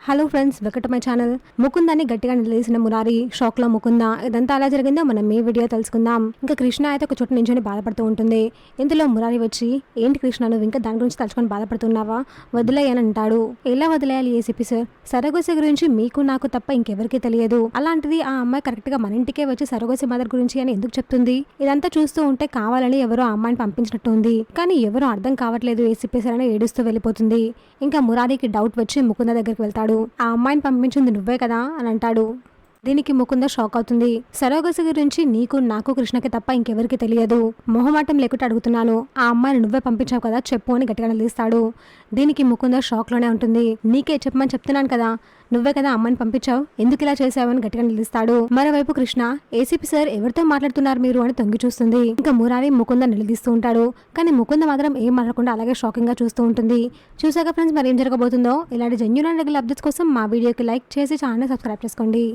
Hello friends, welcome to my channel. ముకుందాన్ని గట్టిగా నిలదీసిన మురారి షాక్ లో ముకుంద. ఇదంతా అలా జరిగిందో మనం ఈ వీడియో తెలుసుకుందాం. ఇంకా కృష్ణ అయితే ఒక చోట నించొని బాధపడుతూ ఉంటుంది. ఇందులో మురారి వచ్చి, ఏంటి కృష్ణ, నువ్వు ఇంకా దాని గురించి తలుచుకొని బాధపడుతున్నావా, వదిలేయని అంటాడు. ఎలా వదిలేయాలి ఏసీపీ సార్? సరగోసి గురించి మీకు నాకు తప్ప ఇంకెవరికీ తెలియదు. అలాంటిది ఆ అమ్మాయి కరెక్ట్ గా మన ఇంటికే వచ్చి సరగోసి మదర్ గురించి అని ఎందుకు చెప్తుంది? ఇదంతా చూస్తూ ఉంటే కావాలని ఎవరో ఆ అమ్మాయిని పంపించినట్టు ఉంది. కానీ ఎవరో అర్థం కావట్లేదు ఏసీపీ సార్ అని ఏడుస్తూ వెళ్ళిపోతుంది. ఇంకా మురారికి డౌట్ వచ్చి ముకుంద దగ్గరికి వెళ్తాడు. ఆ అమ్మాయిని పంపించింది నువ్వే కదా అని అంటాడు. దీనికి ముకుంద షాక్ అవుతుంది. సరోగసి గురించి నీకు నాకు కృష్ణకి తప్ప ఇంకెవరికి తెలియదు. మొహమాటం లేకుండా అడుగుతున్నాను, ఆ అమ్మాయిని నువ్వే పంపించావు కదా, చెప్పు అని గట్టిగా నిలదీస్తాడు. దీనికి ముకుంద షాక్ లోనే ఉంటుంది. నీకే చెప్పమని చెప్తున్నాను కదా, నువ్వే కదా అమ్మాయిని పంపించావు, ఎందుకు ఇలా చేసావని గట్టిగా నిలదీస్తాడు. మరోవైపు కృష్ణ, ఏసీపీ సార్ ఎవరితో మాట్లాడుతున్నారు మీరు అని తొంగి చూస్తుంది. ఇంకా మురారి ముకుంద నిలదీస్తూ ఉంటాడు. కానీ ముకుంద మాత్రం ఏం మాట్లాడకుండా అలాగే షాకింగ్ గా చూస్తూ ఉంటుంది. చూసాక ఫ్రెండ్స్, మరి ఏం జరగబోతుందో. ఇలాంటి జెన్యూన్ అండ్ రెగ్యులర్ అప్డేట్స్ కోసం మా వీడియోకి లైక్ చేసి ఛానల్ సబ్స్క్రైబ్ చేసుకోండి.